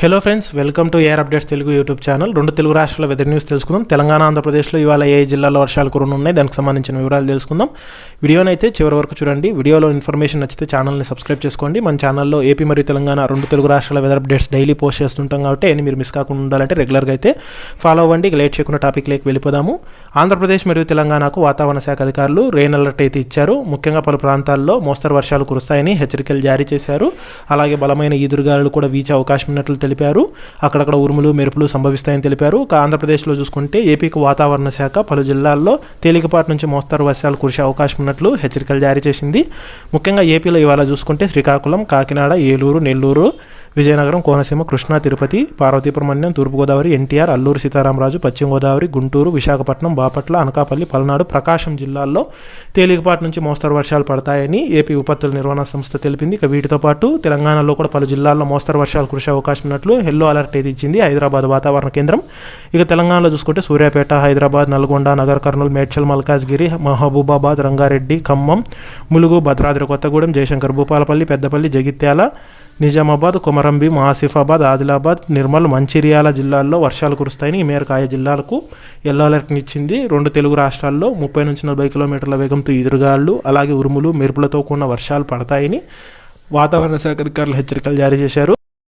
Hello friends, welcome to air updates Telugu YouTube channel. రెండు తెలుగు రాష్ట్రాల weather news తెలుసుకుందాం. తెలంగాణ, ఆంధ్రప్రదేశ్లో ఇవాళ ఏ జిల్లాలో వర్షాలు కురనున్నాయి, దానికి సంబంధించిన వివరాలు తెలుసుకుందాం. వీడియోని అయితే చివరి వరకు చూడండి. వీడియోలో ఇన్ఫర్మేషన్ నచ్చితే ఛానల్ని సబ్స్క్రైబ్ చేసుకోండి. మన ఛానల్లో ఏపీ మరియు తెలంగాణ రెండు తెలుగు రాష్ట్రాల వెదర్ అప్డేట్స్ డైలీ పోస్ట్ చేస్తుంటాం కాబట్టి మీరు మిస్ కాకుండా ఉండాలంటే రెగ్యులర్గా అయితే ఫాలో అవ్వండి. లేట్ చేయకుండా టాపిక్లోకి వెళ్ళిపోదాము. ఆంధ్రప్రదేశ్ మరియు తెలంగాణకు వాతావరణ శాఖ అధికారులు రెయిన్ అలర్ట్ అయితే ఇచ్చారు. ముఖ్యంగా పలు ప్రాంతాల్లో మోస్తరు వర్షాలు కురుస్తాయని హెచ్చరికలు జారీ చేశారు. అలాగే బలమైన ఈదురుగాలులు కూడా వీచే అవకాశం ఉన్నట్లు తెలిపారు. అక్కడక్కడ ఉరుములు మెరుపులు సంభవిస్తాయని తెలిపారు. ఆంధ్రప్రదేశ్లో చూసుకుంటే ఏపీకి వాతావరణ శాఖ పలు జిల్లాల్లో తేలికపాటి నుంచి మోస్తరు వర్షాలు కురిసే అవకాశం ఉన్నట్లు హెచ్చరికలు జారీ చేసింది. ముఖ్యంగా ఏపీలో ఇవాళ చూసుకుంటే శ్రీకాకుళం, కాకినాడ, ఏలూరు, నెల్లూరు, విజయనగరం, కోనసీమ, కృష్ణా, తిరుపతి, పార్వతీపురం, తూర్పుగోదావరి, ఎన్టీఆర్, అల్లూరు సీతారామరాజు, పశ్చిమ గోదావరి, గుంటూరు, విశాఖపట్నం, బాపట్ల, అనకాపల్లి, పల్నాడు, ప్రకాశం జిల్లాల్లో తేలికపాటి నుంచి మోస్తరు వర్షాలు పడతాయని ఏపీ విపత్తుల నిర్వహణ సంస్థ తెలిపింది. ఇక వీటితో పాటు తెలంగాణలో కూడా పలు జిల్లాల్లో మోస్తరు వర్షాలు కురిసే అవకాశం ఉన్నట్లు ఎల్లో అలర్ట్ అయితే ఇచ్చింది హైదరాబాద్ వాతావరణ కేంద్రం. ఇక తెలంగాణలో చూసుకుంటే సూర్యాపేట, హైదరాబాద్, నల్గొండ, నగర్ కర్నూలు, మేడ్చల్, మల్కాజ్గిరి, మహబూబాబాద్, రంగారెడ్డి, ఖమ్మం, ములుగు, భద్రాద్రి కొత్తగూడెం, జయశంకర్, భూపాలపల్లి, పెద్దపల్లి, జగిత్యాల, నిజామాబాద్, కొమరంభీం, ఆసిఫాబాద్, ఆదిలాబాద్, నిర్మల్, మంచిర్యాల జిల్లాల్లో వర్షాలు కురుస్తాయని ఈ మేరకు ఆయా జిల్లాలకు ఎల్లో అలర్ట్ని ఇచ్చింది. రెండు తెలుగు రాష్ట్రాల్లో 30 నుంచి 40 కిలోమీటర్ల వేగంతో ఈదురుగాలు అలాగే ఉరుములు మెరుపులతో కూడిన వర్షాలు పడతాయని వాతావరణ శాఖ అధికారులు హెచ్చరికలు జారీ చేశారు.